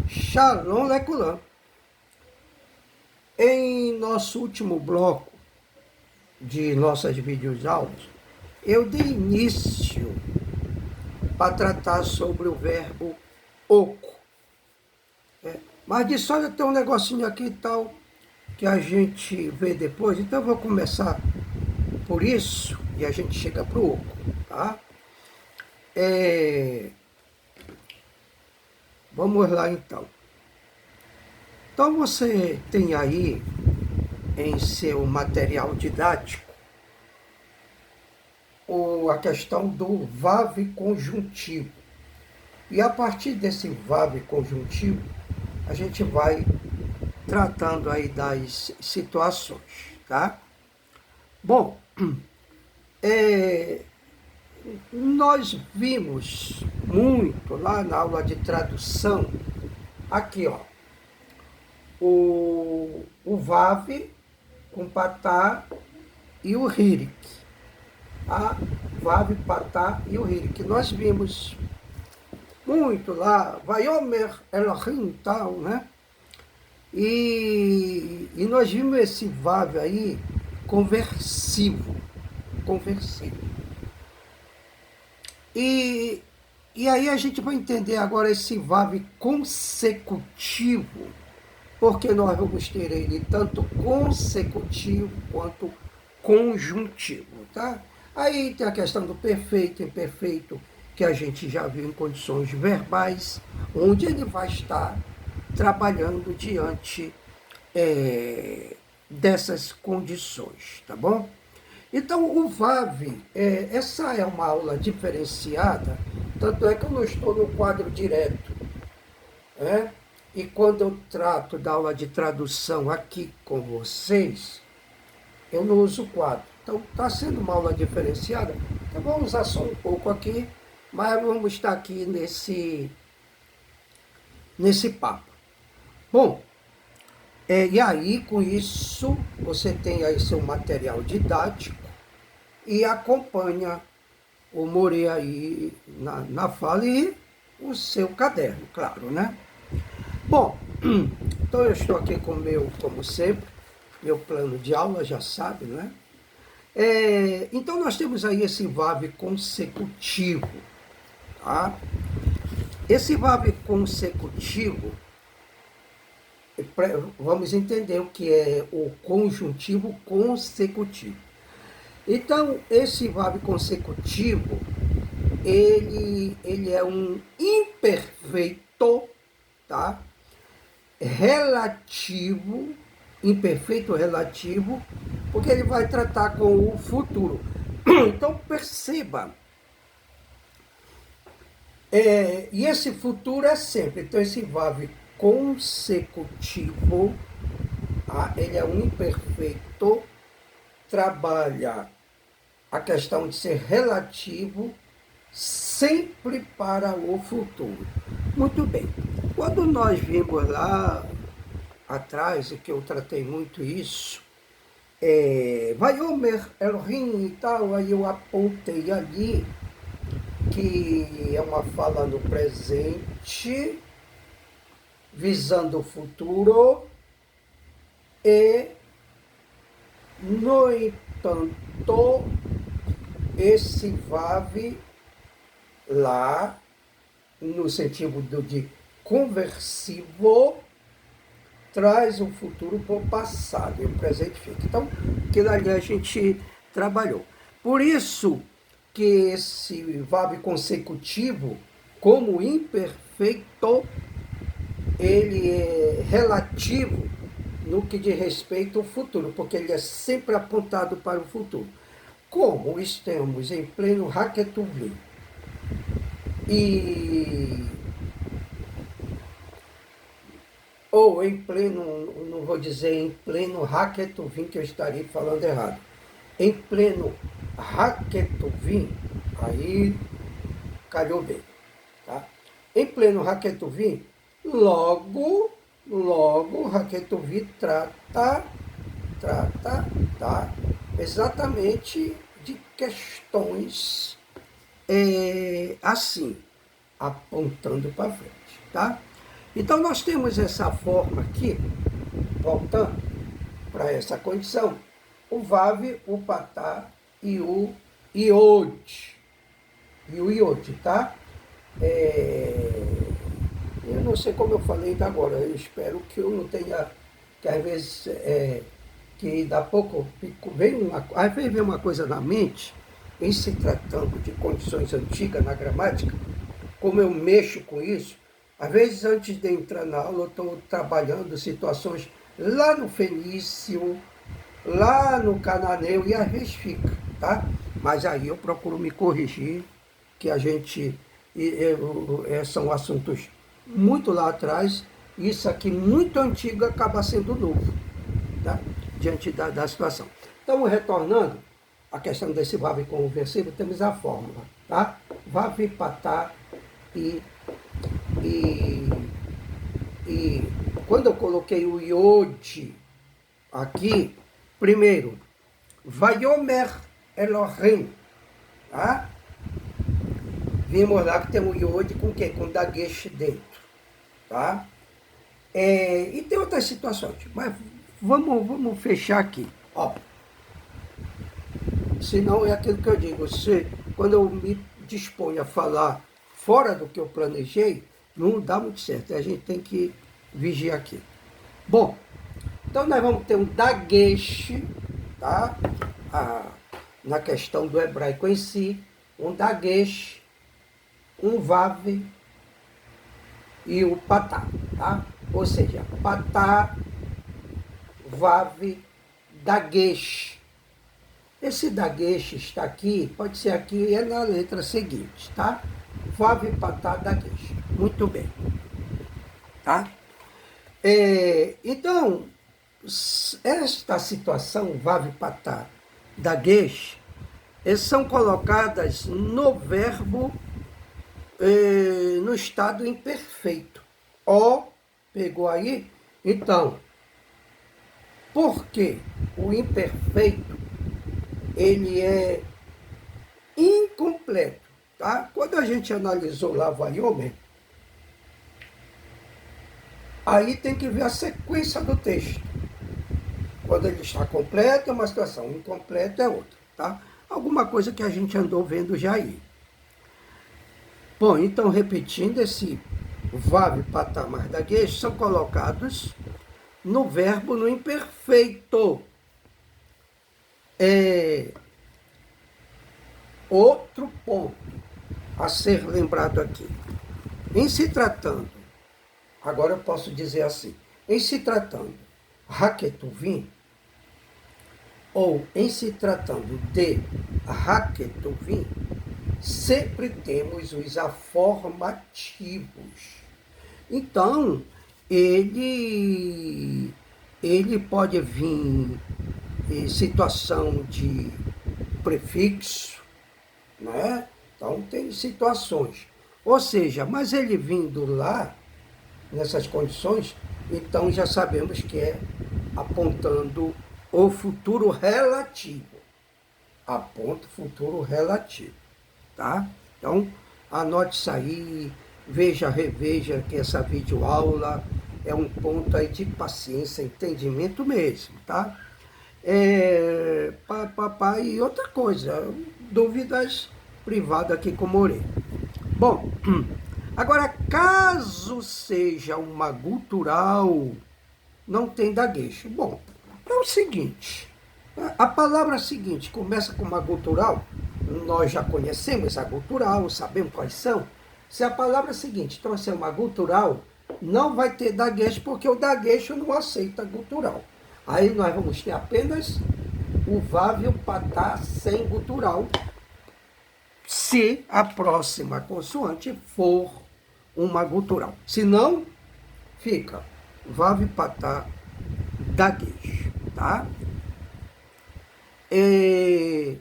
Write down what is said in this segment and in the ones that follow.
Shalom Leculan. Em nosso último bloco de nossas videoaulas, eu dei início para tratar sobre o verbo oco. Mas disse, olha, tem um negocinho aqui e tal, que a gente vê depois, então eu vou começar por isso e a gente chega para o oco, tá? Vamos lá então. Então você tem aí em seu material didático a questão do VAV conjuntivo. E a partir desse VAV conjuntivo, a gente vai tratando aí das situações, tá? Bom, nós vimos muito lá na aula de tradução, aqui ó, o VAV com patá e o hirik. A VAV, patá e o hirik. Nós vimos muito lá, Vaiomer Elohim e tal, né? E nós vimos esse VAV aí conversivo. E aí a gente vai entender agora esse VAV consecutivo, porque nós vamos ter ele tanto consecutivo quanto conjuntivo, tá? Aí tem a questão do perfeito e imperfeito, que a gente já viu em condições verbais, onde ele vai estar trabalhando diante dessas condições, tá bom? Então, o VAV, essa é uma aula diferenciada, tanto é que eu não estou no quadro direto, né? E quando eu trato da aula de tradução aqui com vocês, eu não uso quadro. Então, está sendo uma aula diferenciada. Então, vamos usar só um pouco aqui, mas vamos estar aqui nesse papo. Bom, e aí, com isso, você tem aí seu material didático e acompanha o More aí na fala e o seu caderno, claro, né? Bom, então eu estou aqui com o meu, como sempre, meu plano de aula, já sabe, né? Então nós temos aí esse VAV consecutivo, tá? Esse VAV consecutivo, vamos entender o que é o conjuntivo consecutivo. Então, esse VAV consecutivo, ele é um imperfeito, tá? Relativo, imperfeito relativo, porque ele vai tratar com o futuro. Então, perceba, e esse futuro é sempre, então esse VAV consecutivo, ele é um imperfeito, trabalha a questão de ser relativo sempre para o futuro. Muito bem. Quando nós vimos lá atrás, e que eu tratei muito isso, Vaiomer Elohim e tal, aí eu apontei ali que é uma fala no presente, visando o futuro, e, no entanto, esse VAV lá, no sentido de conversivo, traz o futuro para o passado, e o presente fica. Então, aquilo ali a gente trabalhou. Por isso que esse VAV consecutivo, como imperfeito, ele é relativo no que diz respeito ao futuro, porque ele é sempre apontado para o futuro. Como estamos em pleno Haketuvim ou em pleno, não vou dizer em pleno Haketuvim, que eu estaria falando errado, em pleno Haketuvim, aí calhou bem, tá? Em pleno Haketuvim, logo, Haketuvim trata, tá? Exatamente de questões assim, apontando para frente, tá? Então nós temos essa forma aqui, voltando para essa condição, o VAV, o PATÁ e o IOD. E o IOD, tá? Eu não sei como eu falei ainda agora, eu espero que eu não tenha, que às vezes, que dá pouco, às vezes vem uma coisa na mente, em se tratando de condições antigas na gramática, como eu mexo com isso, às vezes antes de entrar na aula eu estou trabalhando situações lá no fenício, lá no cananeu, e às vezes fica, tá? Mas aí eu procuro me corrigir, que a gente, são assuntos muito lá atrás, isso aqui muito antigo acaba sendo novo, tá? Diante da situação. Então, retornando à questão desse VAV conversível, temos a fórmula, tá? VAV, PATÁ e quando eu coloquei o iode aqui, primeiro, Vayomer Elohim, tá? Vimos lá que tem um iode com o quê? Com dagesh dentro, tá? E tem outras situações, mas vamos fechar aqui, ó. Senão é aquilo que eu digo, quando eu me disponho a falar fora do que eu planejei, não dá muito certo, a gente tem que vigiar aqui. Bom, então nós vamos ter um dagesh, tá? Na questão do hebraico em si, um dagesh, um vav e o patá, tá? Ou seja, patá, vav, dagesh. Esse dagesh está aqui, pode ser aqui, e é na letra seguinte, tá? Vav, patá, dagesh. Muito bem, tá? Então, esta situação, vav, patá, dagesh, são colocadas no verbo no estado imperfeito. Ó, pegou aí? Então, porque o imperfeito, ele é incompleto, tá? Quando a gente analisou lá Vayomer, aí tem que ver a sequência do texto. Quando ele está completo é uma situação, incompleto é outra, tá? Alguma coisa que a gente andou vendo já aí. Bom, então, repetindo, esse vav, patá, mais dagesh são colocados no verbo no imperfeito. Outro ponto a ser lembrado aqui. Em se tratando, agora eu posso dizer assim, em se tratando Haketuvim, ou em se tratando de Haketuvim, sempre temos os afirmativos. Então, ele pode vir em situação de prefixo, né? Então, tem situações. Ou seja, mas ele vindo lá, nessas condições, então já sabemos que é apontando o futuro relativo. Aponta o futuro relativo, tá? Então, anote isso aí, veja, reveja que essa videoaula é um ponto aí de paciência, entendimento mesmo, tá? E outra coisa, dúvidas privadas aqui com o Moreno. Bom, agora, caso seja uma gutural, não tem daguecho. Bom, é o seguinte, a palavra seguinte começa com uma gutural, nós já conhecemos a gutural, sabemos quais são. Se a palavra seguinte trouxer uma gutural, não vai ter daguecho, porque o daguecho não aceita gutural. Aí nós vamos ter apenas o vav e o patá sem gutural, se a próxima consoante for uma gutural. Se não, fica vav, patá, daguecho, tá? E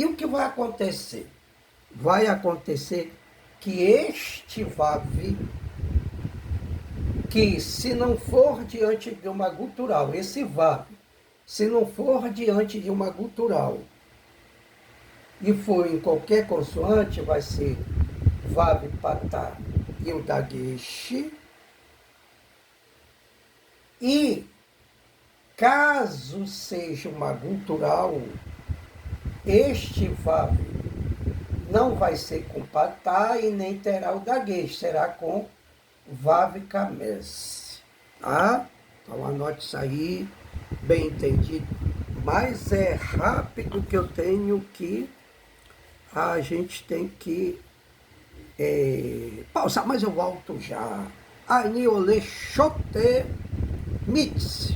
o que vai acontecer? Vai acontecer que este vav, que se não for diante de uma gutural, esse vav, se não for diante de uma gutural, e for em qualquer consoante, vai ser vav, patá, e o dagesh. E, caso seja uma gutural, este vav não vai ser com patá e nem terá o dagesh, será com vav kames. Tá? Então anote isso aí, bem entendido. Mas é rápido que eu tenho que... A gente tem que pausar, mas eu volto já. Aniole chote mitz.